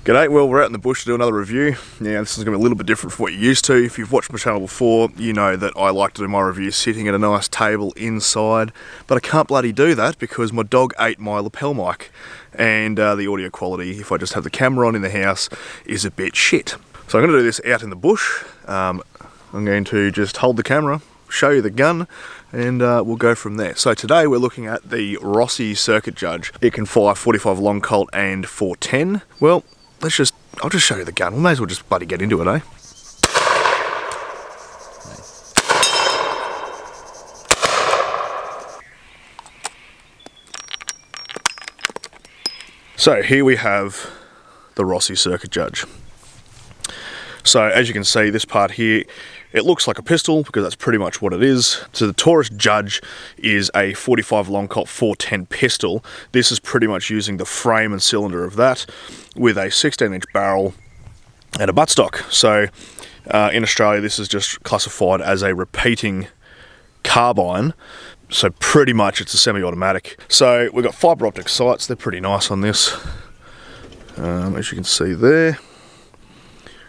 G'day, well we're out in the bush to do another review. Now this is going to be a little bit different from what you're used to. If you've watched my channel before, you know that I like to do my reviews sitting at a nice table inside, but I can't bloody do that because my dog ate my lapel mic, and the audio quality, if I just have the camera on in the house, is a bit shit. So I'm going to do this out in the bush. I'm going to just hold the camera, show you the gun, and we'll go from there. So today we're looking at the Rossi Circuit Judge. It can fire 45 long Colt and 410. Well, I'll just show you the gun. We may as well just bloody get into it, eh? So here we have the Rossi Circuit Judge. So as you can see, this part here, it looks like a pistol because that's pretty much what it is. So the Taurus Judge is a 45 long Colt 410 pistol. This is pretty much using the frame and cylinder of that with a 16-inch barrel and a buttstock. So in Australia, this is just classified as a repeating carbine. So pretty much it's a semi-automatic. So we've got fibre optic sights. They're pretty nice on this. As you can see there.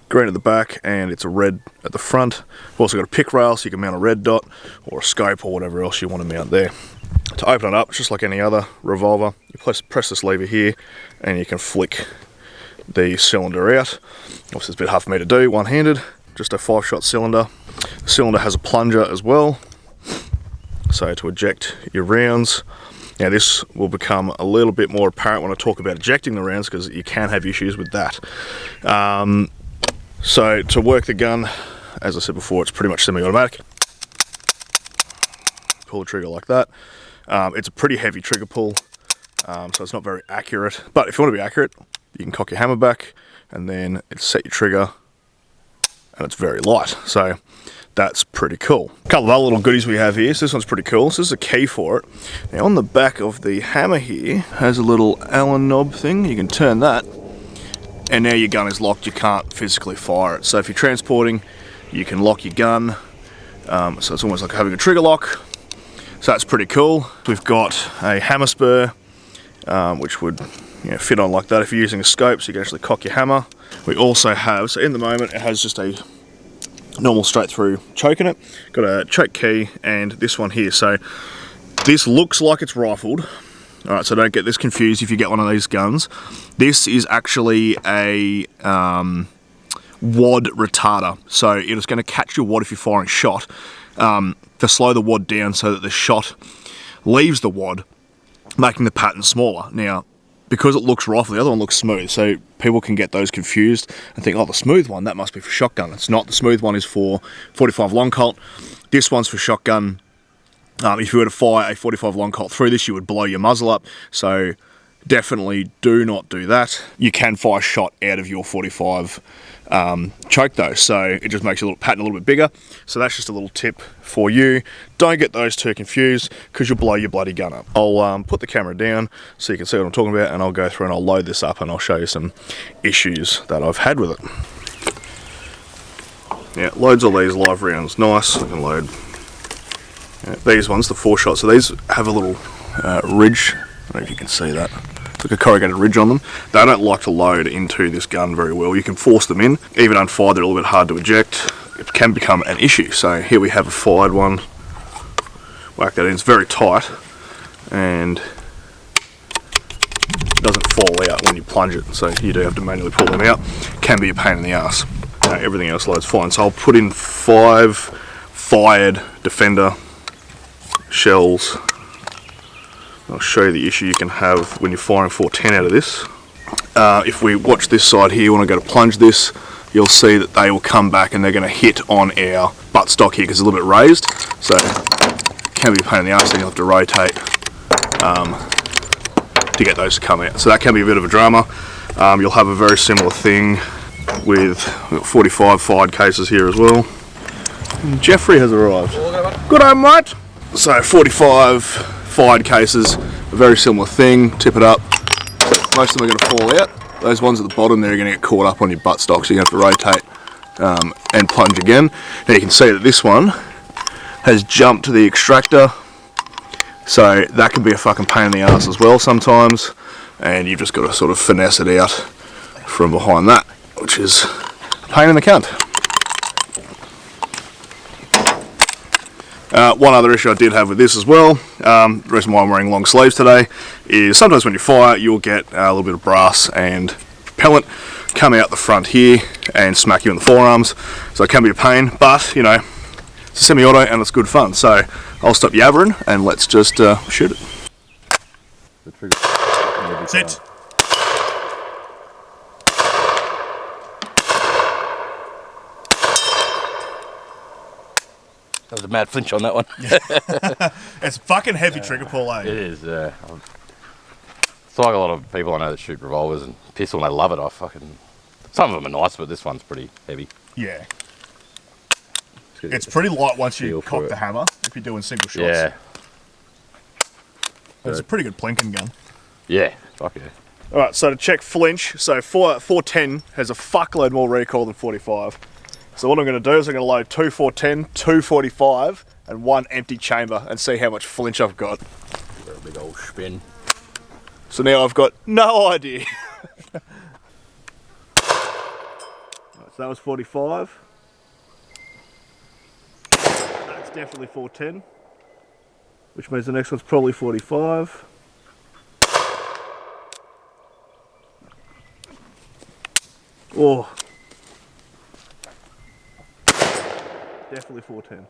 Green at the back, and it's a red at the front. We've also got a pick rail, so you can mount a red dot or a scope or whatever else you want to mount there. To open it up, it's just like any other revolver. You press this lever here, and you can flick the cylinder out. Obviously, it's a bit hard for me to do one-handed. Just a 5-shot cylinder. The cylinder has a plunger as well, so to eject your rounds. Now this will become a little bit more apparent when I talk about ejecting the rounds, because you can have issues with that. So to work the gun, as I said before, it's pretty much semi-automatic. Pull the trigger like that. It's a pretty heavy trigger pull, so it's not very accurate. But if you want to be accurate, you can cock your hammer back, and then it's set your trigger, and it's very light. So that's pretty cool. A couple of other little goodies we have here. So this one's pretty cool. So this is a key for it. Now on the back of the hammer here has a little Allen knob thing. You can turn that, and now your gun is locked. You can't physically fire it. So if you're transporting, you can lock your gun. So it's almost like having a trigger lock. So that's pretty cool. We've got a hammer spur, which would fit on like that if you're using a scope, so you can actually cock your hammer. We also have, so in the moment, it has just a normal straight through choke in it. Got a choke key and this one here. So this looks like it's rifled. Alright, so don't get this confused if you get one of these guns. This is actually a wad retarder. So it's going to catch your wad if you're firing shot, to slow the wad down so that the shot leaves the wad, making the pattern smaller. Now, because it looks rifle, the other one looks smooth, so people can get those confused and think, oh, the smooth one, that must be for shotgun. It's not. The smooth one is for 45 long Colt. This one's for shotgun. If you were to fire a 45 long Colt through this, you would blow your muzzle up, so definitely do not do that. You can fire shot out of your 45 choke though, so it just makes your little pattern a little bit bigger. So that's just a little tip for you. Don't get those two confused, because you'll blow your bloody gun up. I'll put the camera down so you can see what I'm talking about, and I'll go through and I'll load this up and I'll show you some issues that I've had with it. Yeah, loads all these live rounds. Nice. I can load these ones, the 4-shot. So these have a little ridge. I don't know if you can see that. It's like a corrugated ridge on them. They don't like to load into this gun very well. You can force them in. Even unfired, they're a little bit hard to eject. It can become an issue. So here we have a fired one. Whack that in. It's very tight, and it doesn't fall out when you plunge it. So you do have to manually pull them out. Can be a pain in the ass. Everything else loads fine. So I'll put in 5 fired Defender shells. I'll show you the issue you can have when you're firing 410 out of this. If we watch this side here, when I go to plunge this, you'll see that they will come back and they're going to hit on our buttstock here because it's a little bit raised. So it can be a pain in the arse, then you'll have to rotate to get those to come out. So that can be a bit of a drama. You'll have a very similar thing with 45 fired cases here as well. And Jeffrey has arrived. Good day, mate. So 45 fired cases, a very similar thing. Tip it up. Most of them are going to fall out. Those ones at the bottom there are going to get caught up on your buttstock, so you have to rotate and plunge again. Now you can see that this one has jumped to the extractor, so that can be a fucking pain in the ass as well sometimes, and you've just got to sort of finesse it out from behind that, which is a pain in the cunt. One other issue I did have with this as well, the reason why I'm wearing long sleeves today, is sometimes when you fire you'll get a little bit of brass and propellant come out the front here and smack you in the forearms, so it can be a pain, but you know, it's a semi-auto and it's good fun, so I'll stop yabbering and let's just shoot it. Sit. That was a mad flinch on that one. It's fucking heavy trigger pull, eh? It is. It's like a lot of people I know that shoot revolvers and pistol and they love it. Some of them are nice, but this one's pretty heavy. Yeah. It's pretty light once you cock the hammer, if you're doing single shots. Yeah. It's a pretty good plinking gun. Yeah, fuck yeah. Alright, so to check flinch, so 410 has a fuckload more recoil than 45. So what I'm going to do is I'm going to load 2 410, 2 45, and 1 empty chamber and see how much flinch I've got. Got a big old spin. So now I've got no idea. Right, so that was 45. That's definitely 410, which means the next one's probably 45. Oh. Definitely 410.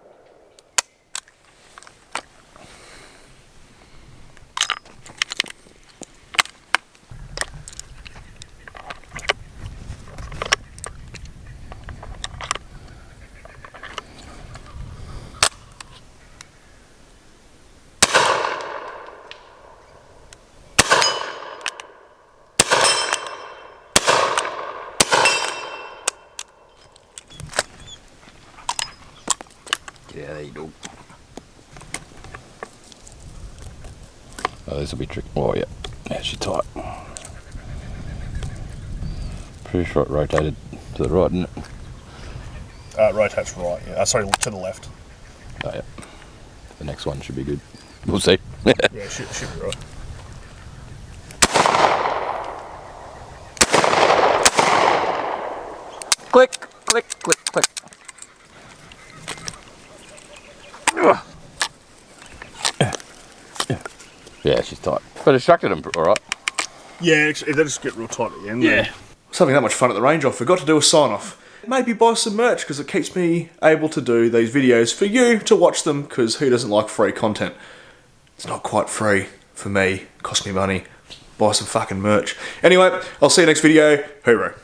Yeah, there you go. Oh, this will be tricky. Oh, yeah. Yeah, she's tight. Pretty sure it rotated to the right, didn't it? Rotates right, yeah. Sorry, to the left. Oh, yeah. The next one should be good. We'll see. Yeah, should be right. Click, click, click, click. Yeah, she's tight. But it structured them alright. Yeah, they just get real tight at the end. Yeah. Something that much fun at the range, I forgot to do a sign-off. Maybe buy some merch, because it keeps me able to do these videos for you to watch them, because who doesn't like free content? It's not quite free for me. It costs me money. Buy some fucking merch. Anyway, I'll see you next video. Hooroo.